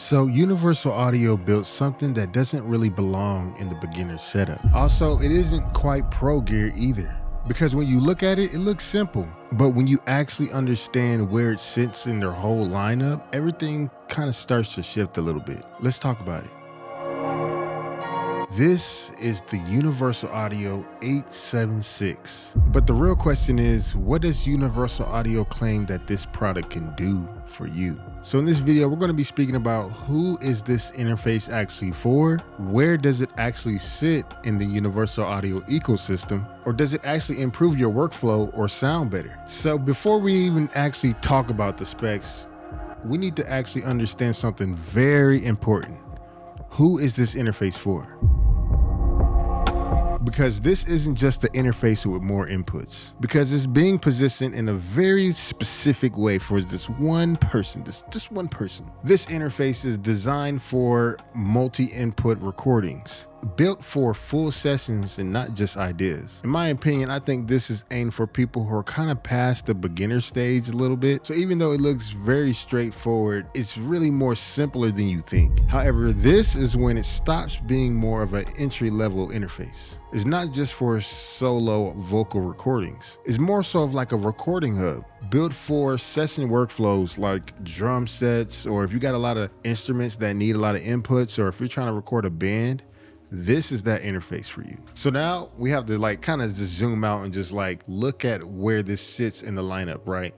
So Universal Audio built something that doesn't really belong in the beginner setup. Also, it isn't quite pro gear either, because when you look at it, it looks simple. But when you actually understand where it sits in their whole lineup, everything kind of starts to shift a little bit. Let's talk about it. This is the Universal Audio 876. But the real question is, what does Universal Audio claim that this product can do for you? So in this video, we're going to be speaking about who is this interface actually for? Where does it actually sit in the Universal Audio ecosystem? Or does it actually improve your workflow or sound better? So before we even actually talk about the specs, we need to actually understand something very important. Who is this interface for? Because this isn't just the interface with more inputs, because it's being positioned in a very specific way for this one person, just one person. This interface is designed for multi-input recordings, built for full sessions and not just ideas. In my opinion, I think this is aimed for people who are kind of past the beginner stage a little bit. So even though it looks very straightforward, it's really more simpler than you think. However, this is when it stops being more of an entry-level interface. It's not just for solo vocal recordings. It's more so of like a recording hub built for session workflows like drum sets, or if you got a lot of instruments that need a lot of inputs, or if you're trying to record a band, this is that interface for you. So now we have to like kind of just zoom out and just like look at where this sits in the lineup, right?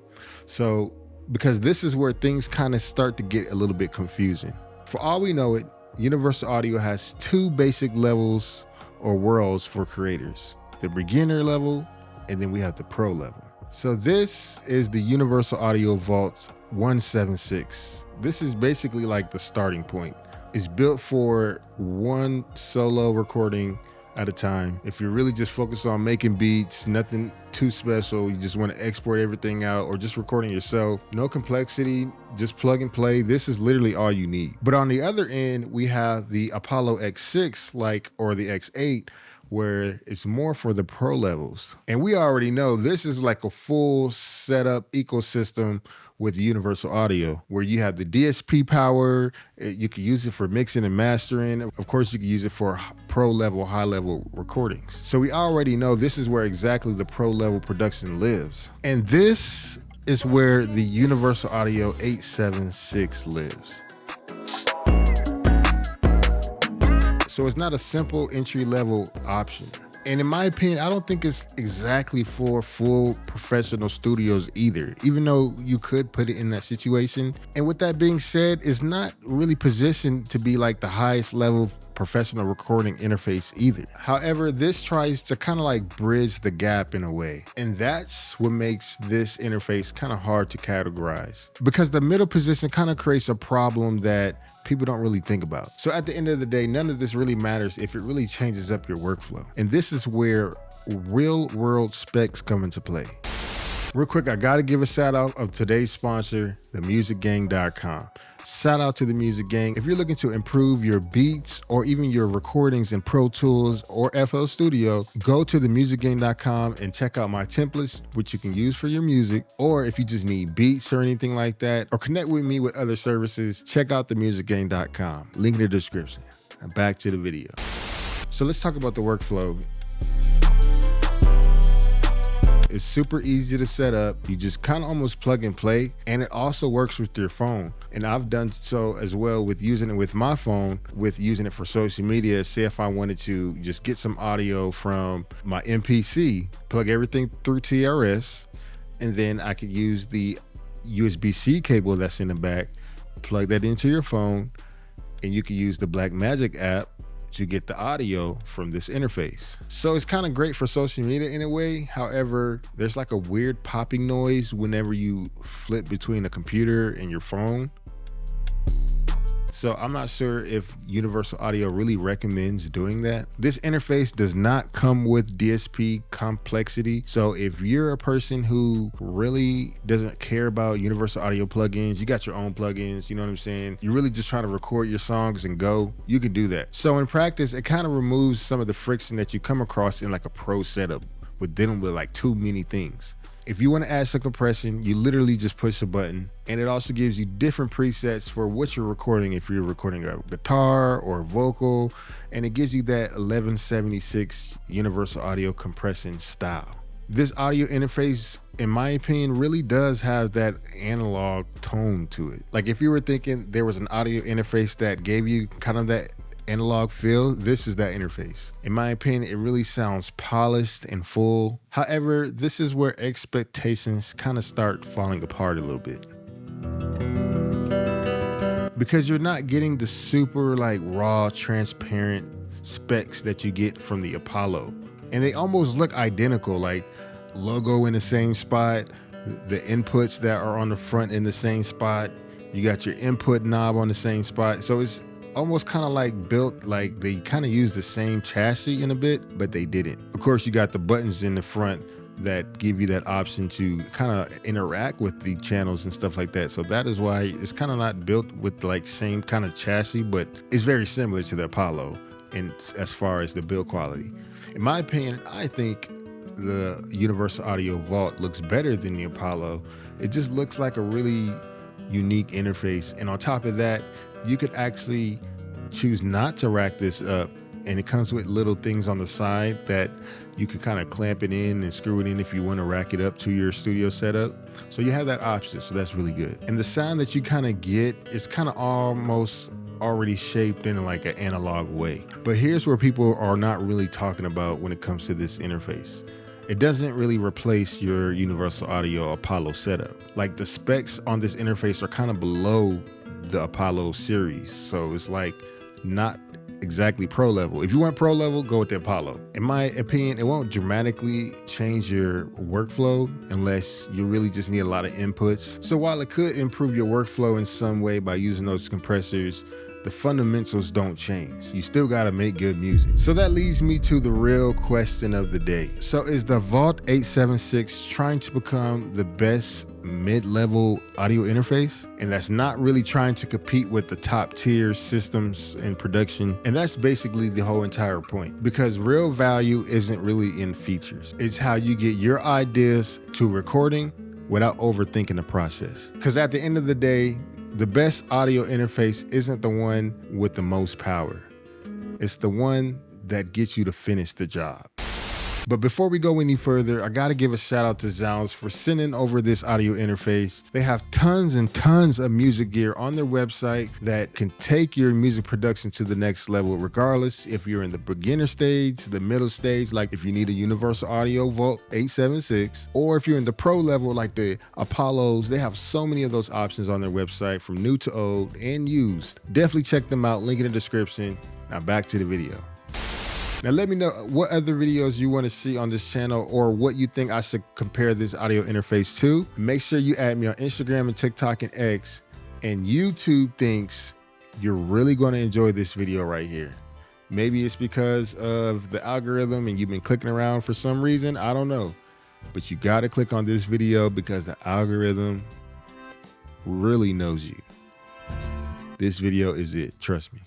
So because this is where things kind of start to get a little bit confusing. For all we know it, Universal Audio has two basic levels or worlds for creators, the beginner level, and then we have the pro level. So this is the Universal Audio Vault 176. This is basically like the starting point. It's built for one solo recording at a time. If you're really just focused on making beats, nothing too special, you just want to export everything out, or just recording yourself, no complexity, just plug and play, this is literally all you need. But on the other end, we have the Apollo X6 or the X8, where it's more for the pro levels. And we already know this is like a full setup ecosystem with Universal Audio, where you have the DSP power, you can use it for mixing and mastering. Of course, you can use it for pro level, high level recordings. So we already know this is where exactly the pro level production lives. And this is where the Universal Audio 876 lives. So it's not a simple entry-level option. And in my opinion, I don't think it's exactly for full professional studios either, even though you could put it in that situation. And with that being said, it's not really positioned to be like the highest level professional recording interface either. However, this tries to kind of like bridge the gap in a way. And that's what makes this interface kind of hard to categorize, because the middle position kind of creates a problem that people don't really think about. So at the end of the day, none of this really matters if it really changes up your workflow. And this is where real world specs come into play. Real quick, I gotta give a shout out of today's sponsor, themusicgang.com. Shout out to the Music Gang. If you're looking to improve your beats or even your recordings in Pro Tools or FL Studio, go to themusicgang.com and check out my templates, which you can use for your music. Or if you just need beats or anything like that, or connect with me with other services, check out themusicgang.com. Link in the description. Now back to the video. So let's talk about the workflow. It's super easy to set up. You just kind of almost plug and play, and it also works with your phone. And I've done so as well with using it with my phone, with using it for social media. Say if I wanted to just get some audio from my MPC, plug everything through TRS, and then I could use the USB-C cable that's in the back, plug that into your phone, and you can use the Blackmagic app to get the audio from this interface. So it's kind of great for social media in a way. However, there's like a weird popping noise whenever you flip between a computer and your phone. So I'm not sure if Universal Audio really recommends doing that. This interface does not come with DSP complexity. So if you're a person who really doesn't care about Universal Audio plugins, you got your own plugins, you know what I'm saying? You're really just trying to record your songs and go, you can do that. So in practice, it kind of removes some of the friction that you come across in like a pro setup with dealing with like too many things. If you want to add some compression, you literally just push a button, and it also gives you different presets for what you're recording. If you're recording a guitar or a vocal, and it gives you that 1176 universal audio compression style. This audio interface, in my opinion, really does have that analog tone to it. Like if you were thinking there was an audio interface that gave you kind of that analog feel, this is that interface. In my opinion, it really sounds polished and full. However, this is where expectations kind of start falling apart a little bit, because you're not getting the super like raw, transparent specs that you get from the Apollo. And they almost look identical, like logo in the same spot, the inputs that are on the front in the same spot. You got your input knob on the same spot. So it's almost kind of like built like they kind of use the same chassis in a bit, but they didn't. Of course, you got the buttons in the front that give you that option to kind of interact with the channels and stuff like that. So that is why it's kind of not built with like same kind of chassis, but it's very similar to the Apollo in as far as the build quality. In my opinion, I think the Universal Audio Vault looks better than the Apollo. It just looks like a really unique interface. And on top of that, you could actually choose not to rack this up, and it comes with little things on the side that you could kind of clamp it in and screw it in if you want to rack it up to your studio setup. So you have that option, so that's really good. And the sound that you kind of get is kind of almost already shaped in like an analog way. But here's where people are not really talking about when it comes to this interface. It doesn't really replace your Universal Audio Apollo setup. Like the specs on this interface are kind of below the Apollo series. So it's like not exactly pro level. If you want pro level, go with the Apollo. In my opinion, it won't dramatically change your workflow unless you really just need a lot of inputs. So while it could improve your workflow in some way by using those compressors, the fundamentals don't change. You still gotta make good music. So that leads me to the real question of the day. So is the Vault 876 trying to become the best mid-level audio interface? And that's not really trying to compete with the top tier systems in production. And that's basically the whole entire point, because real value isn't really in features. It's how you get your ideas to recording without overthinking the process. Because at the end of the day, the best audio interface isn't the one with the most power. It's the one that gets you to finish the job. But before we go any further, I gotta give a shout out to Zounds for sending over this audio interface. They have tons and tons of music gear on their website that can take your music production to the next level, regardless if you're in the beginner stage, the middle stage, like if you need a Universal Audio Vault 876, or if you're in the pro level like the Apollos. They have so many of those options on their website, from new to old and used. Definitely check them out, link in the description. Now back to the video. Now let me know what other videos you want to see on this channel, or what you think I should compare this audio interface to. Make sure you add me on Instagram and TikTok and X. And YouTube thinks you're really going to enjoy this video right here. Maybe it's because of the algorithm and you've been clicking around for some reason. I don't know. But you got to click on this video because the algorithm really knows you. This video is it. Trust me.